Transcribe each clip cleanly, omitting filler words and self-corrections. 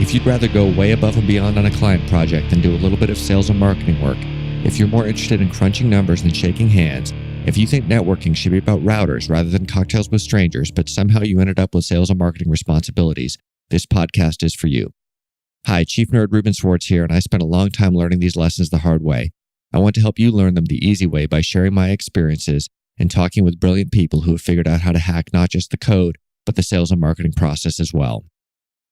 If you'd rather go way above and beyond on a client project than do a little bit of sales and marketing work, if you're more interested in crunching numbers than shaking hands, if you think networking should be about routers rather than cocktails with strangers, but somehow you ended up with sales and marketing responsibilities, this podcast is for you. Hi, Chief Nerd Ruben Swartz here, and I spent a long time learning these lessons the hard way. I want to help you learn them the easy way by sharing my experiences and talking with brilliant people who have figured out how to hack not just the code, but the sales and marketing process as well.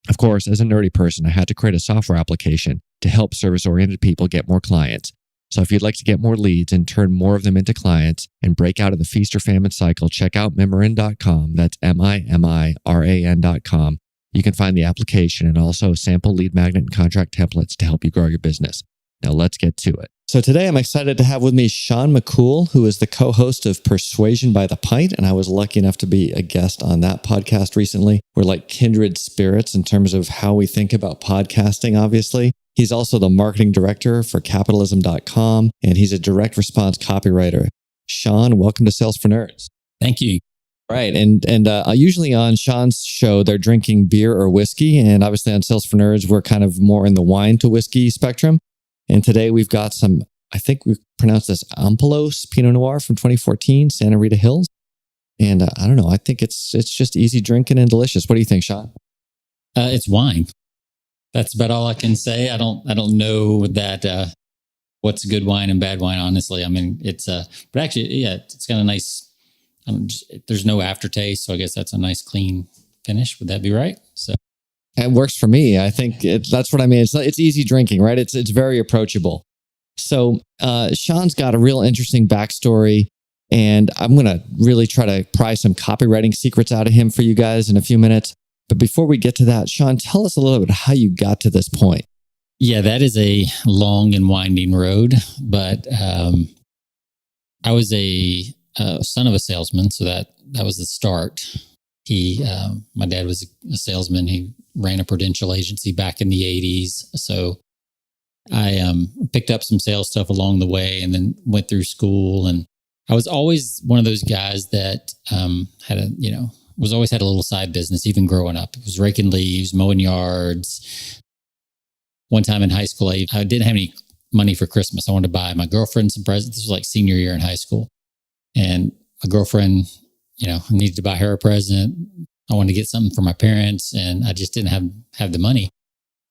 Of course, as a nerdy person, I had to create a software application to help service-oriented people get more clients. So if you'd like to get more leads and turn more of them into clients and break out of the feast or famine cycle, check out Mimiran.com. That's Mimiran.com. You can find the application and also sample lead magnet and contract templates to help you grow your business. Now let's get to it. So today I'm excited to have with me Sean McCool, who is the co-host of Persuasion by the Pint, and I was lucky enough to be a guest on that podcast recently. We're like kindred spirits in terms of how we think about podcasting, obviously. He's also the marketing director for capitalism.com, and he's a direct response copywriter. Sean, welcome to Sales for Nerds. Thank you. Right. And usually on Sean's show, they're drinking beer or whiskey. And obviously on Sales for Nerds, we're kind of more in the wine to whiskey spectrum. And today we've got some, I think we pronounced this Ampelos Pinot Noir from 2014, Santa Rita Hills. And I don't know, I think it's just easy drinking and delicious. What do you think, Sean? It's wine. That's about all I can say. I don't know that what's good wine and bad wine, honestly. I mean, it's but actually, yeah, it's got a nice, there's no aftertaste. So I guess that's a nice clean finish. Would that be right? So it works for me. I think that's what I mean. It's easy drinking, right? It's very approachable. So Sean's got a real interesting backstory, and I'm going to really try to pry some copywriting secrets out of him for you guys in a few minutes. But before we get to that, Sean, tell us a little bit how you got to this point. Yeah, that is a long and winding road, but I was a son of a salesman, so that was the start. My dad was a salesman. He ran a prudential agency back in the 80s. So I picked up some sales stuff along the way and then went through school. And I was always one of those guys that always had a little side business, even growing up. It was raking leaves, mowing yards. One time in high school, I didn't have any money for Christmas. I wanted to buy my girlfriend some presents. This was like senior year in high school. And my girlfriend, I needed to buy her a present. I wanted to get something for my parents, and I just didn't have the money.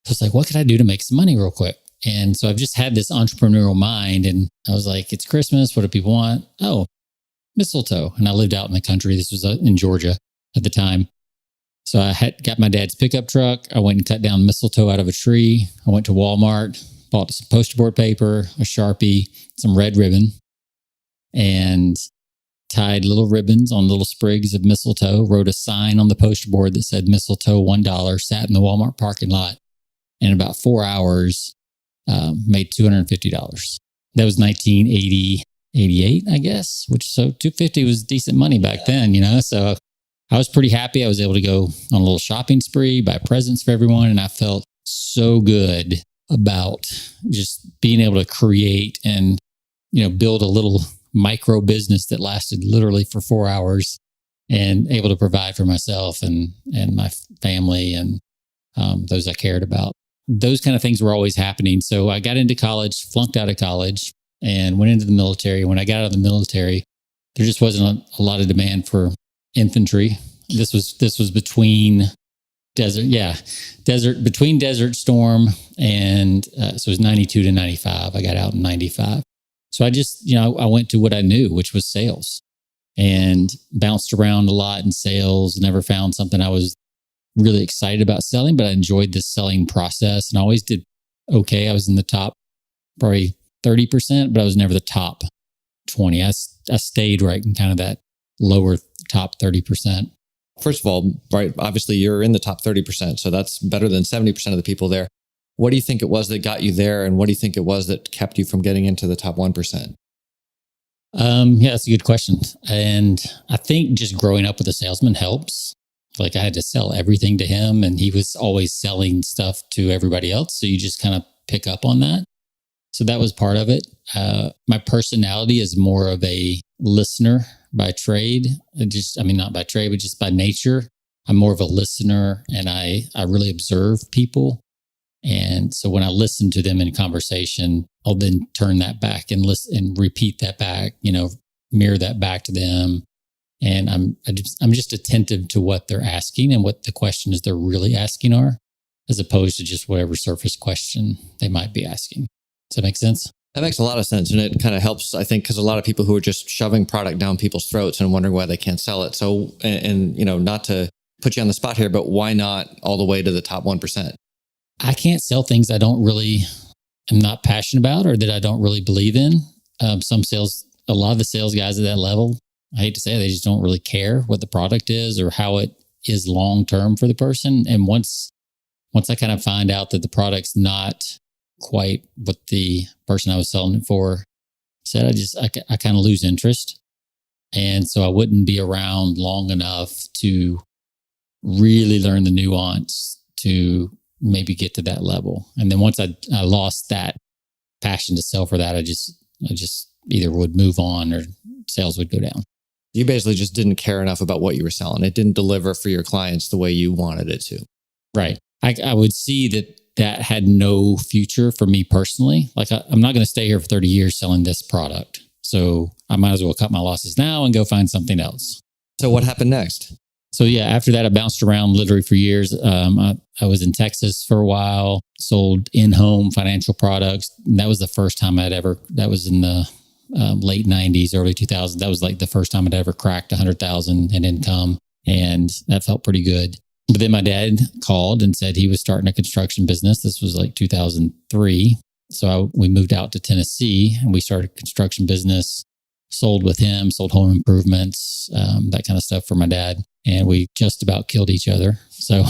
So it's like, what could I do to make some money real quick? And so I've just had this entrepreneurial mind, and I was like, it's Christmas. What do people want? Oh, mistletoe. And I lived out in the country. This was in Georgia at the time. So I got my dad's pickup truck. I went and cut down mistletoe out of a tree. I went to Walmart, bought some poster board paper, a Sharpie, some red ribbon, and tied little ribbons on little sprigs of mistletoe, wrote a sign on the poster board that said mistletoe $1, sat in the Walmart parking lot, and in about 4 hours, made $250. That was 1988, I guess, so $250 was decent money back then, So I was pretty happy. I was able to go on a little shopping spree, buy presents for everyone, and I felt so good about just being able to create and, build a little micro business that lasted literally for 4 hours and able to provide for myself and my family and those I cared about. Those kind of things were always happening. So I got into college, flunked out of college, and went into the military. When I got out of the military, there just wasn't a lot of demand for infantry. This was between between Desert Storm and so it was 92 to 95. I got out in 95. So I just, I went to what I knew, which was sales, and bounced around a lot in sales, never found something I was really excited about selling, but I enjoyed the selling process and I always did okay. I was in the top probably 30%, but I was never the top 20. I stayed right in kind of that lower top 30%. First of all, right, obviously you're in the top 30%, so that's better than 70% of the people there. What do you think it was that got you there, and what do you think it was that kept you from getting into the top 1%? Yeah, that's a good question. And I think just growing up with a salesman helps. Like I had to sell everything to him, and he was always selling stuff to everybody else. So you just kind of pick up on that. So that was part of it. My personality is more of a listener by trade. Not by trade, but just by nature. I'm more of a listener, and I really observe people. And so when I listen to them in conversation, I'll then turn that back and listen and repeat that back, mirror that back to them. And I'm just attentive to what they're asking and what the questions they're really asking are, as opposed to just whatever surface question they might be asking. Does that make sense? That makes a lot of sense. And it kind of helps, I think, because a lot of people who are just shoving product down people's throats and wondering why they can't sell it. So, and not to put you on the spot here, but why not all the way to the top 1%? I can't sell things I am not passionate about or that I don't really believe in. A lot of the sales guys at that level, I hate to say it, they just don't really care what the product is or how it is long-term for the person. And once I kind of find out that the product's not quite what the person I was selling it for said, I kind of lose interest. And so I wouldn't be around long enough to really learn the nuance to maybe get to that level. And then once I lost that passion to sell for that, I just either would move on or sales would go down. You basically just didn't care enough about what you were selling. It didn't deliver for your clients the way you wanted it to. Right. I would see that had no future for me personally. Like I'm not going to stay here for 30 years selling this product. So I might as well cut my losses now and go find something else. So what happened next? So yeah, after that, I bounced around literally for years. I was in Texas for a while, sold in-home financial products. And that was the first time that was in the late 90s, early 2000s. That was like the first time I'd ever cracked 100,000 in income. And that felt pretty good. But then my dad called and said he was starting a construction business. This was like 2003. So we moved out to Tennessee and we started a construction business, sold with him, sold home improvements, that kind of stuff for my dad. And we just about killed each other. So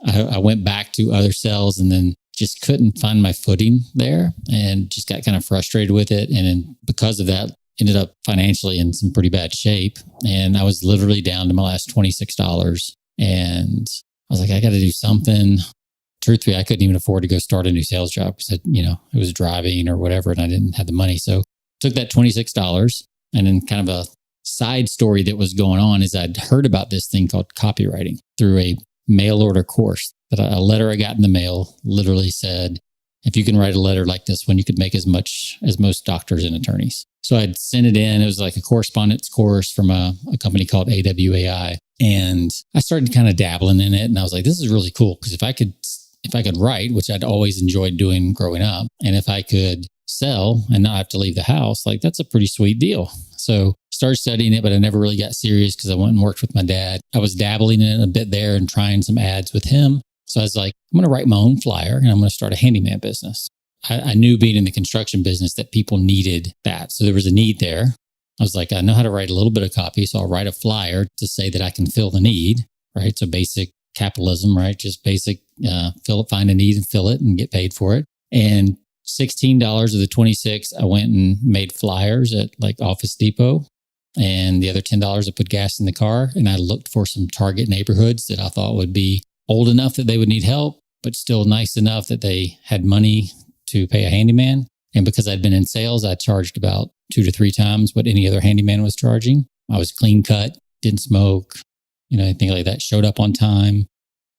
I went back to other sales and then just couldn't find my footing there and just got kind of frustrated with it. And then because of that, ended up financially in some pretty bad shape. And I was literally down to my last $26. And I was like, I got to do something. Truthfully, I couldn't even afford to go start a new sales job because, it was driving or whatever, and I didn't have the money. So took that $26. And then kind of a side story that was going on is I'd heard about this thing called copywriting through a mail order course. That a letter I got in the mail literally said, if you can write a letter like this one, you could make as much as most doctors and attorneys. So I'd sent it in. It was like a correspondence course from a company called AWAI. And I started kind of dabbling in it. And I was like, this is really cool. Because if I could write, which I'd always enjoyed doing growing up, and if I could sell and not have to leave the house, like that's a pretty sweet deal. So started studying it, but I never really got serious because I went and worked with my dad. I was dabbling in it a bit there and trying some ads with him. So I was like, I'm going to write my own flyer and I'm going to start a handyman business. I knew being in the construction business that people needed that. So there was a need there. I was like, I know how to write a little bit of copy. So I'll write a flyer to say that I can fill the need, right? So basic capitalism, right? Just basic, find a need and fill it and get paid for it. And $16 of the 26, I went and made flyers at like Office Depot. And the other $10, I put gas in the car. And I looked for some target neighborhoods that I thought would be old enough that they would need help, but still nice enough that they had money to pay a handyman. And because I'd been in sales, I charged about 2 to 3 times what any other handyman was charging. I was clean cut, didn't smoke, anything like that, showed up on time.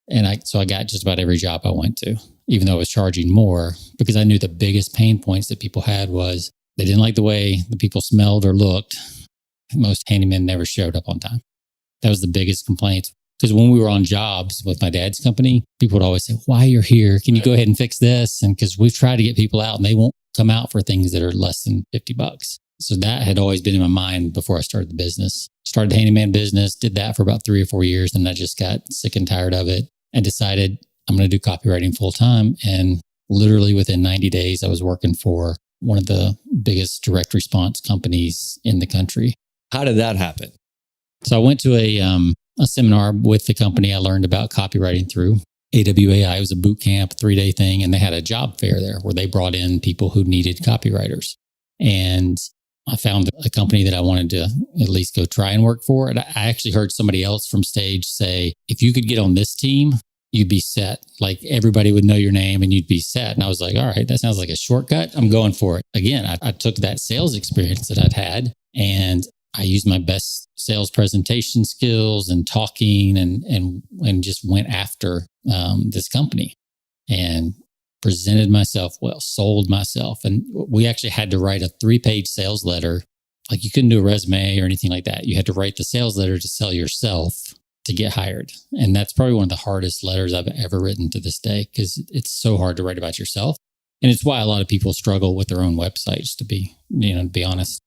And so I got just about every job I went to, even though I was charging more, because I knew the biggest pain points that people had was they didn't like the way the people smelled or looked. Most handymen never showed up on time. That was the biggest complaint. Because when we were on jobs with my dad's company, people would always say, why you're here? Can you go ahead and fix this? And because we've tried to get people out and they won't come out for things that are less than $50. So that had always been in my mind before I started the business. Started the handyman business, did that for about 3 or 4 years. And I just got sick and tired of it and decided I'm going to do copywriting full time. And literally within 90 days, I was working for one of the biggest direct response companies in the country. How did that happen? So I went to a seminar with the company I learned about copywriting through. AWAI was a boot camp, 3-day thing, and they had a job fair there where they brought in people who needed copywriters. And I found a company that I wanted to at least go try and work for. And I actually heard somebody else from stage say, if you could get on this team, you'd be set. Like everybody would know your name and you'd be set. And I was like, all right, that sounds like a shortcut. I'm going for it. Again, I took that sales experience that I'd had and I used my best sales presentation skills and talking and just went after this company. And presented myself well, sold myself. And we actually had to write a 3-page sales letter. Like you couldn't do a resume or anything like that. You had to write the sales letter to sell yourself to get hired. And that's probably one of the hardest letters I've ever written to this day, because it's so hard to write about yourself. And it's why a lot of people struggle with their own websites, to be honest.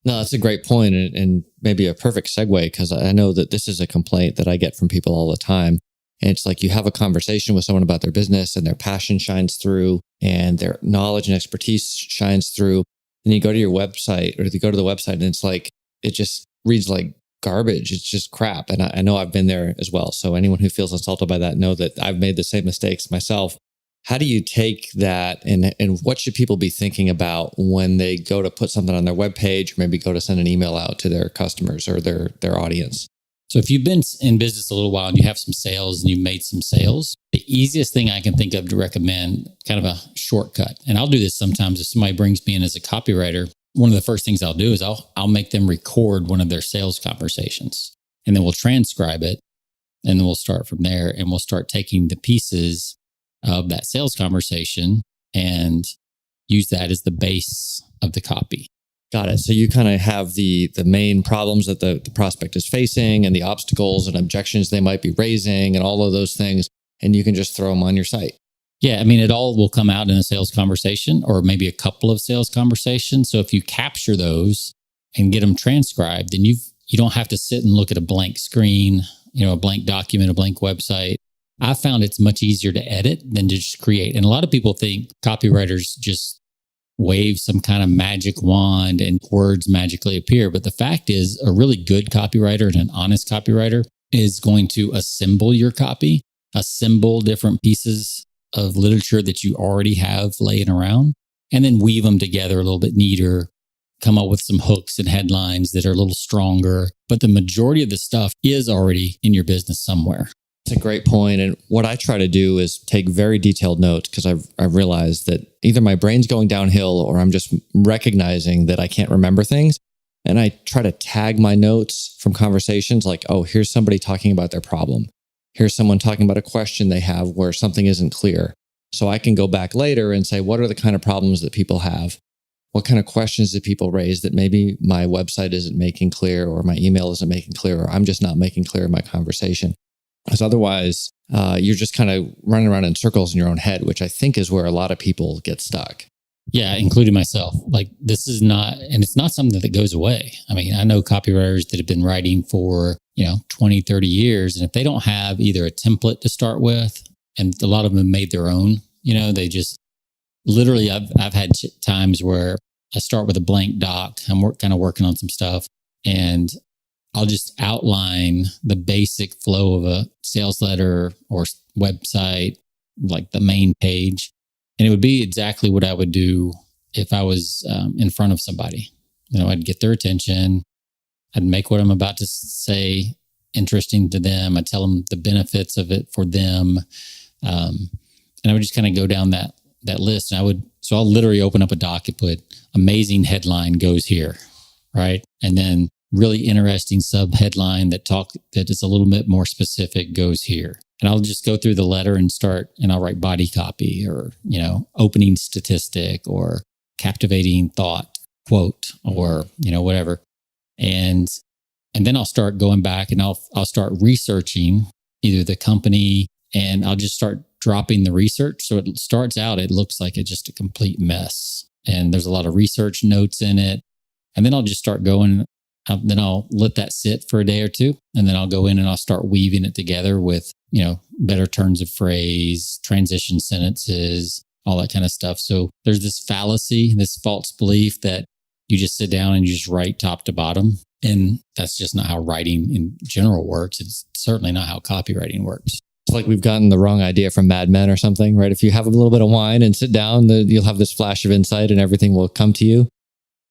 No, that's a great point, and maybe a perfect segue, because I know that this is a complaint that I get from people all the time. And it's like you have a conversation with someone about their business and their passion shines through and their knowledge and expertise shines through. And you go to your website, or you go to the website, and it's like, it just reads like garbage. It's just crap. And I know I've been there as well. So anyone who feels insulted by that, know that I've made the same mistakes myself. How do you take that, and what should people be thinking about when they go to put something on their webpage, or maybe go to send an email out to their customers or their audience? So if you've been in business a little while and you have some sales and you've made some sales, the easiest thing I can think of to recommend, kind of a shortcut, and I'll do this sometimes if somebody brings me in as a copywriter, one of the first things I'll do is I'll make them record one of their sales conversations, and then we'll transcribe it, and then we'll start from there, and we'll start taking the pieces of that sales conversation and use that as the base of the copy. Got it. So you kind of have the main problems that the prospect is facing, and the obstacles and objections they might be raising, and all of those things, and you can just throw them on your site. Yeah, I mean, it all will come out in a sales conversation, or maybe a couple of sales conversations. So if you capture those and get them transcribed, then you don't have to sit and look at a blank screen, a blank document, a blank website. I found it's much easier to edit than to just create. And a lot of people think copywriters just wave some kind of magic wand and words magically appear. But the fact is, a really good copywriter and an honest copywriter is going to assemble your copy, assemble different pieces of literature that you already have laying around, and then weave them together a little bit neater, come up with some hooks and headlines that are a little stronger. But the majority of the stuff is already in your business somewhere. That's a great point. And what I try to do is take very detailed notes, because I've realized that either my brain's going downhill or I'm just recognizing that I can't remember things. And I try to tag my notes from conversations like, oh, here's somebody talking about their problem. Here's someone talking about a question they have where something isn't clear. So I can go back later and say, what are the kind of problems that people have? What kind of questions do people raise that maybe my website isn't making clear, or my email isn't making clear, or I'm just not making clear in my conversation? Because otherwise, you're just kind of running around in circles in your own head, which I think is where a lot of people get stuck. Yeah, including myself. Like, this is not, and it's not something that goes away. I mean, I know copywriters that have been writing for, 20, 30 years. And if they don't have either a template to start with, and a lot of them made their own, they just literally, I've had times where I start with a blank doc. I'm kind of working on some stuff, and I'll just outline the basic flow of a sales letter or website, like the main page. And it would be exactly what I would do if I was in front of somebody. I'd get their attention. I'd make what I'm about to say interesting to them. I'd tell them the benefits of it for them. And I would just kind of go down that list. And I'll literally open up a doc and put amazing headline goes here, right? And then really interesting sub headline that is a little bit more specific goes here. And I'll just go through the letter and I'll write body copy, or, opening statistic, or captivating thought, quote, or, whatever. And then I'll start going back, and I'll start researching either the company, and I'll just start dropping the research. So it starts out, it looks like it's just a complete mess, and there's a lot of research notes in it. And then I'll just start going. Then I'll let that sit for a day or two, and then I'll go in and I'll start weaving it together with, better turns of phrase, transition sentences, all that kind of stuff. So there's this fallacy, this false belief that you just sit down and you just write top to bottom. And that's just not how writing in general works. It's certainly not how copywriting works. It's like we've gotten the wrong idea from Mad Men or something, right? If you have a little bit of wine and sit down, you'll have this flash of insight and everything will come to you.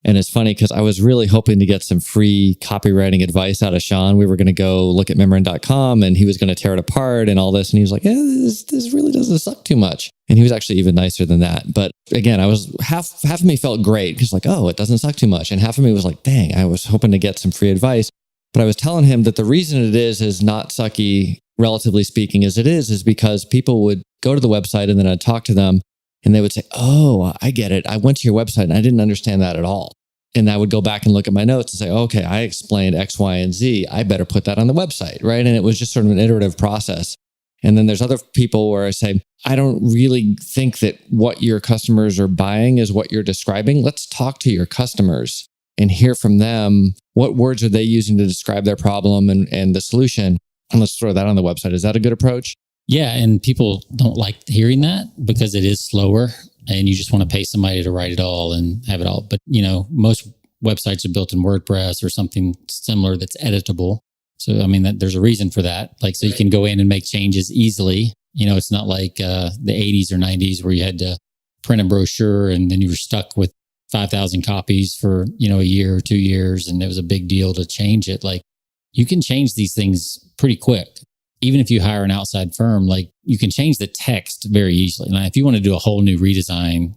And it's funny because I was really hoping to get some free copywriting advice out of Sean. We were going to go look at Memorand.com, and he was going to tear it apart and all this. And he was like, this really doesn't suck too much. And he was actually even nicer than that. But again, half of me felt great because it doesn't suck too much. And half of me was like, dang, I was hoping to get some free advice. But I was telling him that the reason it is not sucky, relatively speaking, as it is because people would go to the website and then I'd talk to them. And they would say, oh, I get it. I went to your website and I didn't understand that at all. And I would go back and look at my notes and say, okay, I explained X, Y, and Z. I better put that on the website, right? And it was just sort of an iterative process. And then there's other people where I say, I don't really think that what your customers are buying is what you're describing. Let's talk to your customers and hear from them. What words are they using to describe their problem and the solution? And let's throw that on the website. Is that a good approach? Yeah. And people don't like hearing that because it is slower and you just want to pay somebody to write it all and have it all. But, most websites are built in WordPress or something similar that's editable. So, there's a reason for that. So you can go in and make changes easily. It's not like the 80s or 90s where you had to print a brochure and then you were stuck with 5,000 copies for, a year or 2 years. And it was a big deal to change it. You can change these things pretty quick. Even if you hire an outside firm, you can change the text very easily. Now, if you want to do a whole new redesign,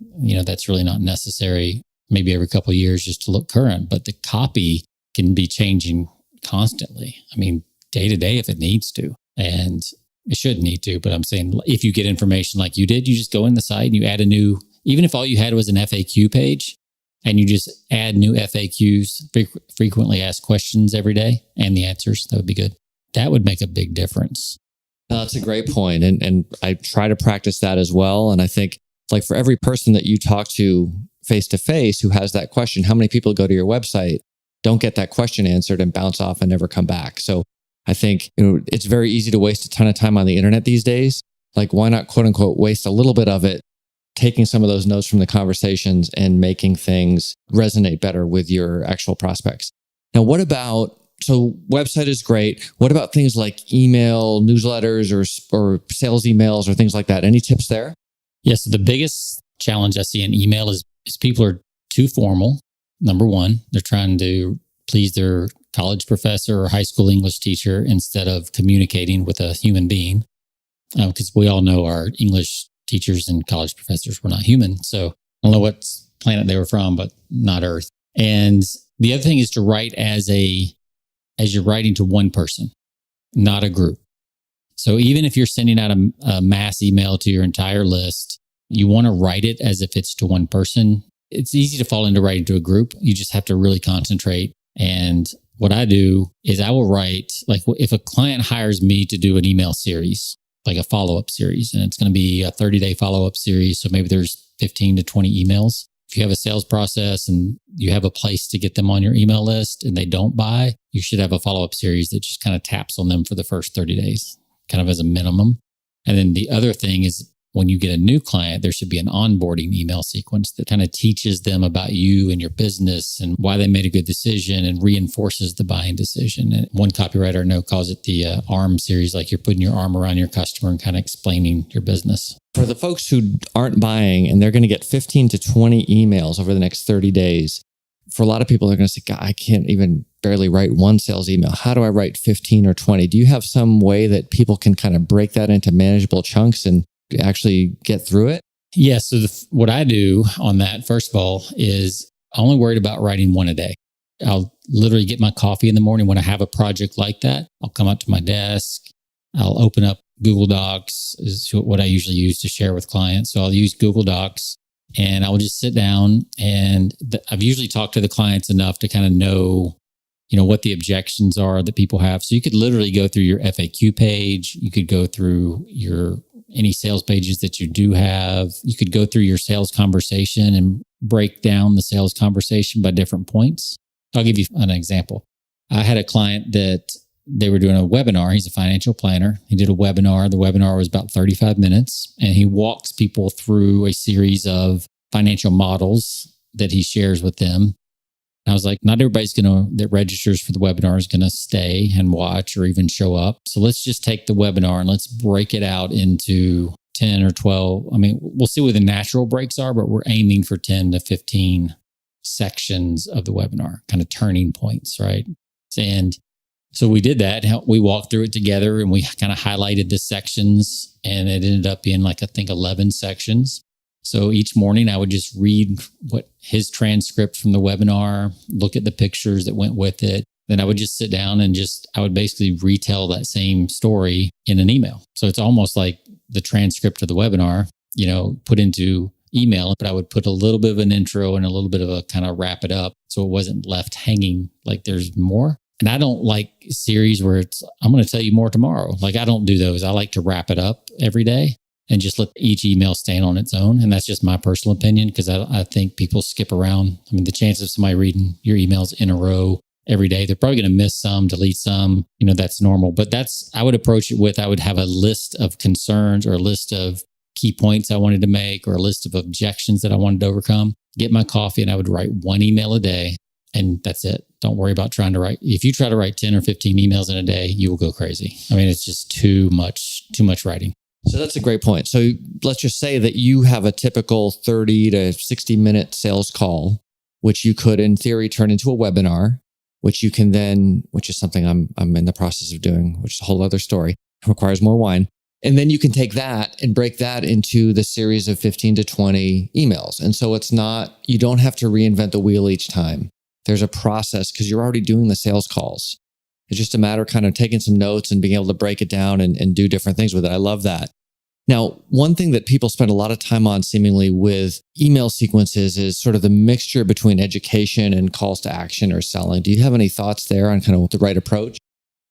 that's really not necessary. Maybe every couple of years just to look current, but the copy can be changing constantly. Day to day if it needs to, and it shouldn't need to, but I'm saying if you get information like you did, you just go in the site and you add even if all you had was an FAQ page and you just add new FAQs, frequently asked questions every day and the answers, that would be good. That would make a big difference. That's a great point. And I try to practice that as well. And I think for every person that you talk to face to face who has that question, how many people go to your website, don't get that question answered and bounce off and never come back? So I think it's very easy to waste a ton of time on the internet these days. Why not, quote unquote, waste a little bit of it, taking some of those notes from the conversations and making things resonate better with your actual prospects. Now, so website is great. What about things like email, newsletters, or sales emails or things like that? Any tips there? Yes. So the biggest challenge I see in email is people are too formal. Number one, they're trying to please their college professor or high school English teacher instead of communicating with a human being. Because we all know our English teachers and college professors were not human. So I don't know what planet they were from, but not Earth. And the other thing is to write as you're writing to one person, not a group. So even if you're sending out a mass email to your entire list, you want to write it as if it's to one person. It's easy to fall into writing to a group. You just have to really concentrate. And what I do is I will write, if a client hires me to do an email series, like a follow-up series, and it's going to be a 30-day follow-up series. So maybe there's 15 to 20 emails. If you have a sales process and you have a place to get them on your email list and they don't buy, you should have a follow-up series that just kind of taps on them for the first 30 days, kind of as a minimum. And then the other thing is when you get a new client, there should be an onboarding email sequence that kind of teaches them about you and your business and why they made a good decision and reinforces the buying decision. And one copywriter I know calls it the ARM series, you're putting your arm around your customer and kind of explaining your business. For the folks who aren't buying and they're going to get 15 to 20 emails over the next 30 days, for a lot of people, they're going to say, God, I can't even barely write one sales email. How do I write 15 or 20? Do you have some way that people can kind of break that into manageable chunks and actually get through it? Yeah. So what I do on that, first of all, is I'm only worried about writing one a day. I'll literally get my coffee in the morning when I have a project like that. I'll come up to my desk. I'll open up Google Docs, is what I usually use to share with clients. So I'll use Google Docs and I'll just sit down and I've usually talked to the clients enough to kind of know, what the objections are that people have. So you could literally go through your FAQ page. You could go through any sales pages that you do have. You could go through your sales conversation and break down the sales conversation by different points. I'll give you an example. I had a client that they were doing a webinar. He's a financial planner. He did a webinar. The webinar was about 35 minutes, and he walks people through a series of financial models that he shares with them. I was like, not everybody's that registers for the webinar is going to stay and watch or even show up. So let's just take the webinar and let's break it out into 10 or 12. We'll see what the natural breaks are, but we're aiming for 10 to 15 sections of the webinar, kind of turning points, right? And so we did that. We walked through it together and we kind of highlighted the sections, and it ended up being 11 sections. So each morning I would just read his transcript from the webinar, look at the pictures that went with it. Then I would just sit down and I would basically retell that same story in an email. So it's almost like the transcript of the webinar, put into email, but I would put a little bit of an intro and a little bit of a kind of wrap it up so it wasn't left hanging like there's more. And I don't like series where I'm going to tell you more tomorrow. Like I don't do those. I like to wrap it up every day and just let each email stand on its own. And that's just my personal opinion because I think people skip around. I mean, the chance of somebody reading your emails in a row every day, they're probably going to miss some, delete some, that's normal. But I would approach it with, I would have a list of concerns or a list of key points I wanted to make or a list of objections that I wanted to overcome, get my coffee, and I would write one email a day. And that's it. Don't worry about trying to write. If you try to write 10 or 15 emails in a day, you will go crazy. I mean, it's just too much writing. So that's a great point. So let's just say that you have a typical 30 to 60 minute sales call, which you could in theory turn into a webinar, which you can then, which is something I'm in the process of doing, which is a whole other story. It requires more wine. And then you can take that and break that into the series of 15 to 20 emails. And so you don't have to reinvent the wheel each time. There's a process because you're already doing the sales calls. It's just a matter of kind of taking some notes and being able to break it down and do different things with it. I love that. Now, one thing that people spend a lot of time on seemingly with email sequences is sort of the mixture between education and calls to action or selling. Do you have any thoughts there on kind of the right approach?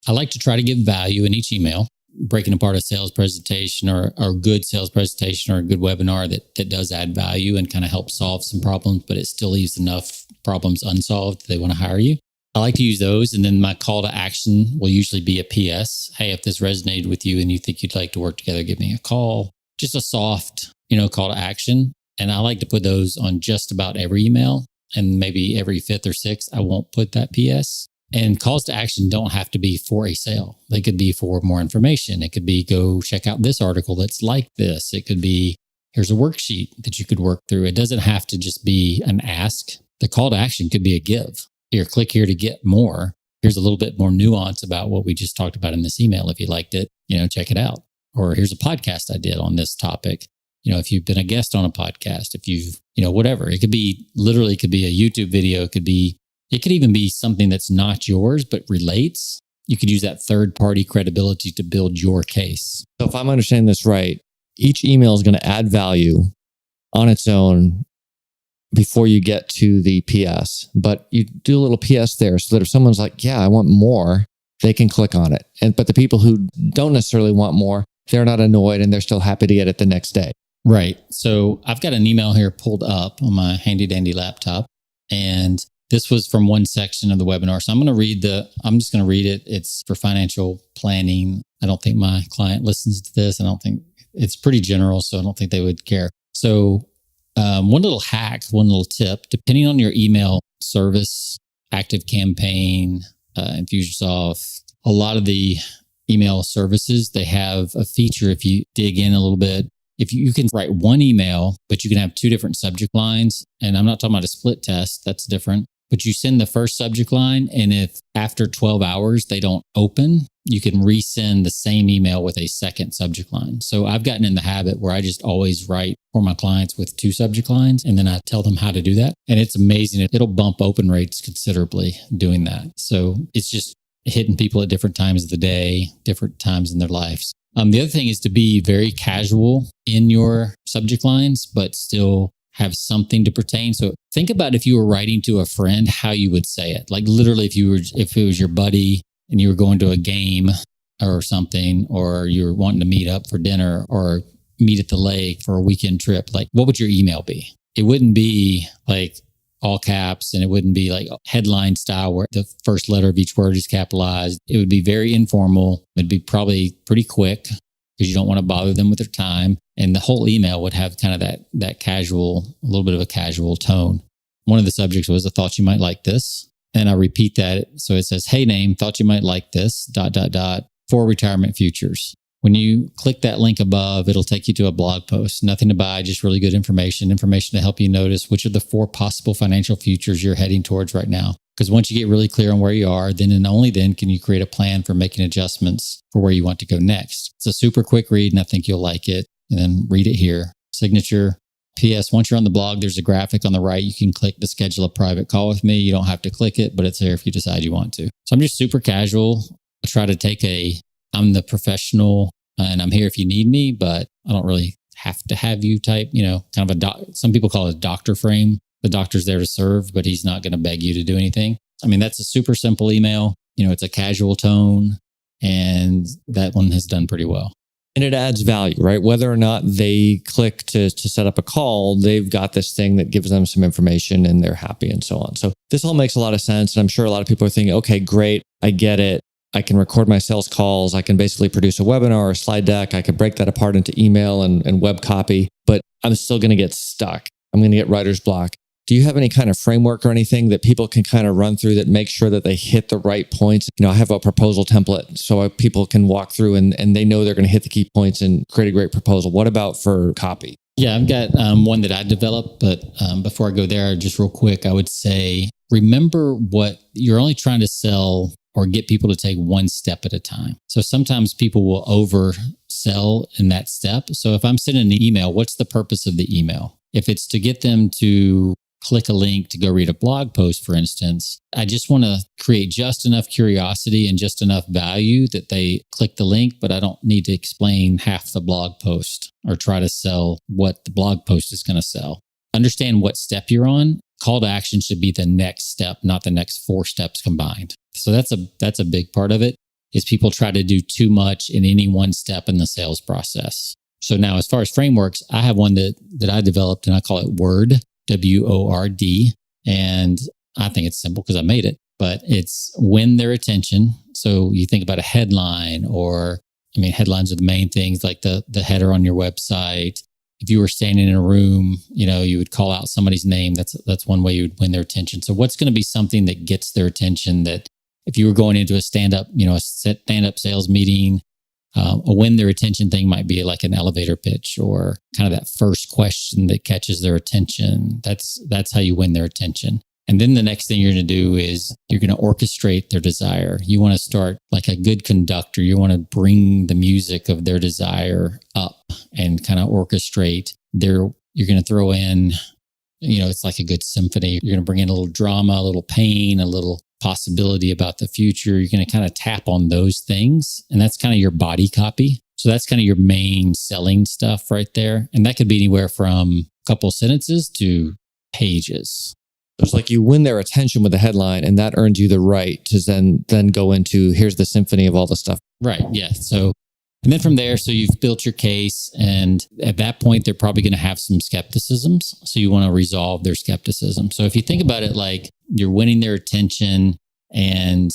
I like to try to give value in each email. Breaking apart a sales presentation or a good sales presentation or a good webinar that does add value and kind of help solve some problems, but it still leaves enough problems unsolved that they want to hire you. I like to use those. And then my call to action will usually be a PS. Hey, if this resonated with you and you think you'd like to work together, give me a call. Just a soft, call to action. And I like to put those on just about every email. And maybe every fifth or sixth, I won't put that PS. And calls to action don't have to be for a sale. They could be for more information. It could be go check out this article that's like this. It could be here's a worksheet that you could work through. It doesn't have to just be an ask. The call to action could be a give. Here, click here to get more. Here's a little bit more nuance about what we just talked about in this email. If you liked it, check it out. Or here's a podcast I did on this topic. If you've been a guest on a podcast, if you've, whatever. It could be a YouTube video. It could even be something that's not yours, but relates. You could use that third-party credibility to build your case. So if I'm understanding this right, each email is going to add value on its own before you get to the PS. But you do a little PS there so that if someone's like, yeah, I want more, they can click on it. But the people who don't necessarily want more, they're not annoyed and they're still happy to get it the next day. Right. So I've got an email here pulled up on my handy dandy laptop, and this was from one section of the webinar. So I'm just going to read it. It's for financial planning. I don't think my client listens to this. I don't think it's pretty general, so I don't think they would care. So one little hack, one little tip, depending on your email service, ActiveCampaign, Infusionsoft, a lot of the email services, they have a feature if you dig in a little bit. If you can write one email, but you can have two different subject lines, and I'm not talking about a split test, that's different. But you send the first subject line, and if after 12 hours they don't open, you can resend the same email with a second subject line. So I've gotten in the habit where I just always write for my clients with two subject lines, and then I tell them how to do that. And it's amazing. It'll bump open rates considerably doing that. So it's just hitting people at different times of the day, different times in their lives. The other thing is to be very casual in your subject lines, but still have something to pertain. So think about if you were writing to a friend, how you would say it. Like literally, if it was your buddy and you were going to a game or something, or you're wanting to meet up for dinner or meet at the lake for a weekend trip, like what would your email be? It wouldn't be like all caps, and it wouldn't be like headline style where the first letter of each word is capitalized. It would be very informal. It'd be probably pretty quick because you don't want to bother them with their time. And the whole email would have kind of that casual, a little bit of a casual tone. One of the subjects was, I thought you might like this. And I repeat that. So it says, hey name, thought you might like this, ... for retirement futures. When you click that link above, it'll take you to a blog post. Nothing to buy, just really good information to help you notice which of the 4 possible financial futures you're heading towards right now. Because once you get really clear on where you are, then and only then can you create a plan for making adjustments for where you want to go next. It's a super quick read, and I think you'll like it. And then read it here. Signature. P.S. Once you're on the blog, there's a graphic on the right. You can click to schedule a private call with me. You don't have to click it, but it's there if you decide you want to. So I'm just super casual. I try to take I'm the professional and I'm here if you need me, but I don't really have to have you type, kind of some people call it a doctor frame. The doctor's there to serve, but he's not going to beg you to do anything. I mean, that's a super simple email. It's a casual tone, and that one has done pretty well. And it adds value, right? Whether or not they click to set up a call, they've got this thing that gives them some information and they're happy and so on. So this all makes a lot of sense. And I'm sure a lot of people are thinking, okay, great. I get it. I can record my sales calls. I can basically produce a webinar or a slide deck. I can break that apart into email and web copy, but I'm still going to get stuck. I'm going to get writer's block. Do you have any kind of framework or anything that people can kind of run through that makes sure that they hit the right points? I have a proposal template so people can walk through and they know they're going to hit the key points and create a great proposal. What about for copy? Yeah, I've got one that I developed, but before I go there, just real quick, I would say, remember what you're only trying to sell or get people to take one step at a time. So sometimes people will oversell in that step. So if I'm sending an email, what's the purpose of the email? If it's to get them to click a link to go read a blog post, for instance, I just want to create just enough curiosity and just enough value that they click the link, but I don't need to explain half the blog post or try to sell what the blog post is going to sell. Understand what step you're on. Call to action should be the next step, not the next 4 steps combined. So that's a big part of it, is people try to do too much in any one step in the sales process. So now as far as frameworks, I have one that I developed and I call it W.O.R.D, W-O-R-D. And I think it's simple because I made it, but it's win their attention. So you think about a headline headlines are the main things, like the header on your website. If you were standing in a room, you would call out somebody's name. That's one way you would win their attention. So what's going to be something that gets their attention, that if you were going into a stand-up sales meeting, a win their attention thing might be like an elevator pitch or kind of that first question that catches their attention. That's how you win their attention. And then the next thing you're going to do is you're going to orchestrate their desire. You want to start like a good conductor. You want to bring the music of their desire up and kind of orchestrate you're going to throw in, it's like a good symphony. You're going to bring in a little drama, a little pain, a little possibility about the future. You're going to kind of tap on those things. And that's kind of your body copy. So that's kind of your main selling stuff right there. And that could be anywhere from a couple sentences to pages. It's like you win their attention with the headline, and that earns you the right to then go into, here's the symphony of all the stuff. Right. Yeah. So, and then from there, so you've built your case, and at that point, they're probably going to have some skepticisms. So you want to resolve their skepticism. So if you think about it, like you're winning their attention, and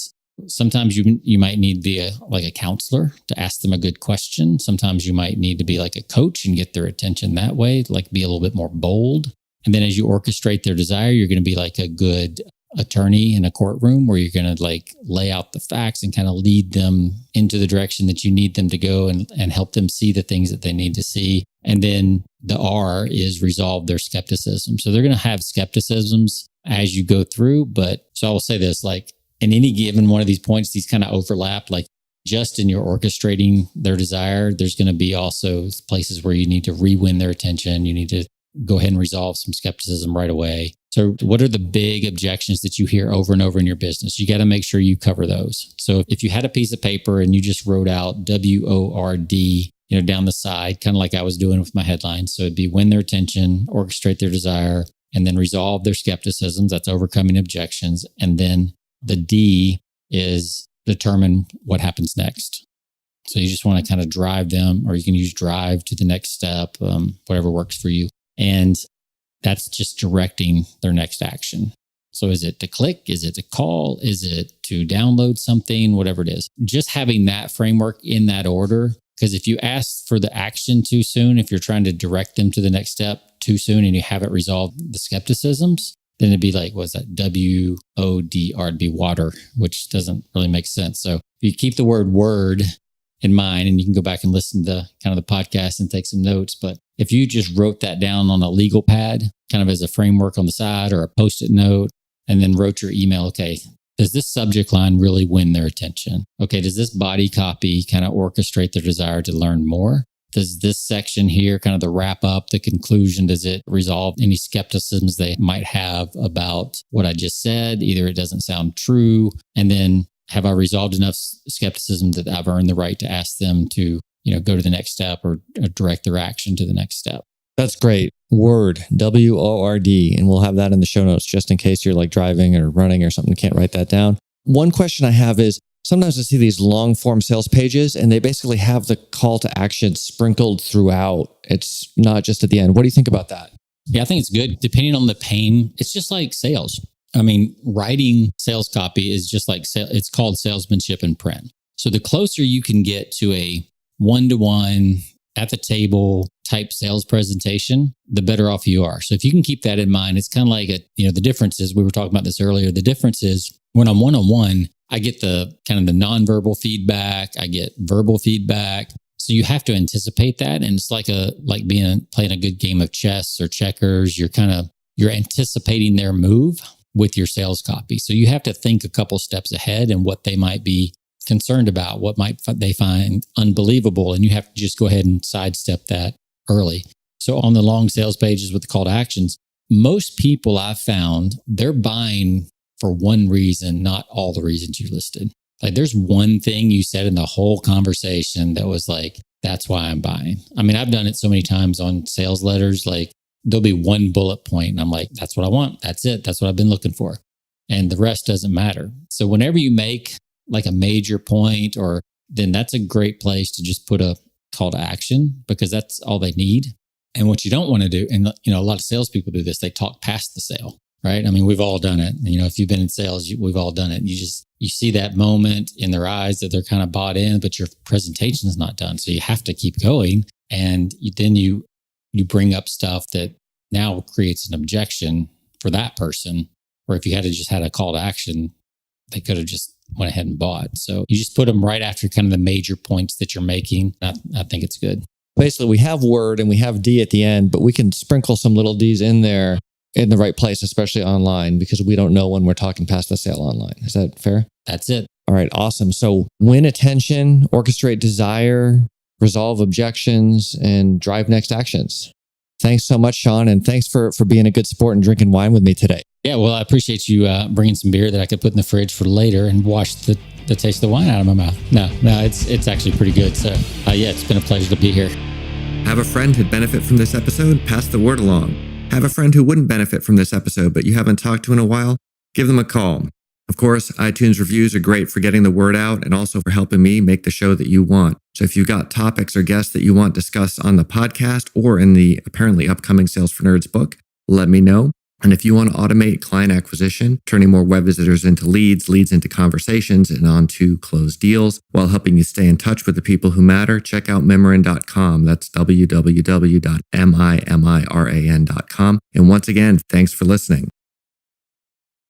sometimes you might need to be a counselor to ask them a good question. Sometimes you might need to be like a coach and get their attention that way, like be a little bit more bold. And then as you orchestrate their desire, you're going to be like a good attorney in a courtroom where you're going to like lay out the facts and kind of lead them into the direction that you need them to go and help them see the things that they need to see. And then the R is resolve their skepticism. So they're going to have skepticisms as you go through. But so I will say this, like in any given one of these points, these kind of overlap, like just in your orchestrating their desire, there's going to be also places where you need to re-win their attention. You need to go ahead and resolve some skepticism right away. So what are the big objections that you hear over and over in your business? You got to make sure you cover those. So if you had a piece of paper and you just wrote out W-O-R-D, down the side, kind of like I was doing with my headlines. So it'd be win their attention, orchestrate their desire, and then resolve their skepticisms. That's overcoming objections. And then the D is determine what happens next. So you just want to kind of drive them, or you can use drive to the next step, whatever works for you. And that's just directing their next action. So is it to click? Is it to call? Is it to download something? Whatever it is. Just having that framework in that order. Because if you ask for the action too soon, if you're trying to direct them to the next step too soon and you haven't resolved the skepticisms, then it'd be like, what's that? W-O-D-R, it'd be water, which doesn't really make sense. So if you keep the word in mind, and you can go back and listen to kind of the podcast and take some notes. But if you just wrote that down on a legal pad, kind of as a framework on the side or a Post-it note, and then wrote your email, okay, does this subject line really win their attention? Okay, does this body copy kind of orchestrate their desire to learn more? Does this section here, kind of the wrap up, the conclusion, does it resolve any skepticisms they might have about what I just said? Either it doesn't sound true, and then have I resolved enough skepticism that I've earned the right to ask them to go to the next step or direct their action to the next step. That's great. W.O.R.D, W-O-R-D. And we'll have that in the show notes just in case you're like driving or running or something, can't write that down. One question I have is, sometimes I see these long form sales pages and they basically have the call to action sprinkled throughout. It's not just at the end. What do you think about that? Yeah, I think it's good. Depending on the pain, it's just like sales. I mean, writing sales copy is just like, it's called salesmanship in print. So the closer you can get to a one-to-one at the table type sales presentation, the better off you are. So if you can keep that in mind, it's kind of like the difference is, we were talking about this earlier. The difference is when I'm one-on-one, I get the kind of the nonverbal feedback, I get verbal feedback. So you have to anticipate that. And it's like playing a good game of chess or checkers. You're anticipating their move with your sales copy. So you have to think a couple steps ahead and what they might be concerned about, what might they find unbelievable. And you have to just go ahead and sidestep that early. So on the long sales pages with the call to actions, most people I've found, they're buying for one reason, not all the reasons you listed. Like there's one thing you said in the whole conversation that was like, that's why I'm buying. I mean, I've done it so many times on sales letters, like there'll be one bullet point and I'm like, that's what I want. That's it. That's what I've been looking for. And the rest doesn't matter. So whenever you make like a major point, then that's a great place to just put a call to action, because that's all they need. And what you don't want to do, and a lot of salespeople do this, they talk past the sale, right? I mean, we've all done it. If you've been in sales, we've all done it. You see that moment in their eyes that they're kind of bought in, but your presentation is not done. So you have to keep going. And then you bring up stuff that now creates an objection for that person. Or if you had a call to action, they could have just went ahead and bought. So you just put them right after kind of the major points that you're making. I think it's good. Basically, we have W.O.R.D and we have D at the end, but we can sprinkle some little Ds in there in the right place, especially online, because we don't know when we're talking past the sale online. Is that fair? That's it. All right, awesome. So win attention, orchestrate desire, resolve objections, and drive next actions. Thanks so much, Sean, and thanks for being a good sport and drinking wine with me today. Yeah, well, I appreciate you bringing some beer that I could put in the fridge for later and wash the taste of the wine out of my mouth. No, it's actually pretty good. So yeah, it's been a pleasure to be here. Have a friend who'd benefit from this episode? Pass the word along. Have a friend who wouldn't benefit from this episode, but you haven't talked to in a while? Give them a call. Of course, iTunes reviews are great for getting the word out and also for helping me make the show that you want. So if you've got topics or guests that you want discussed on the podcast or in the apparently upcoming Sales for Nerds book, let me know. And if you want to automate client acquisition, turning more web visitors into leads into conversations and onto closed deals, while helping you stay in touch with the people who matter, check out Mimiran.com. That's www.mimiran.com. And once again, thanks for listening.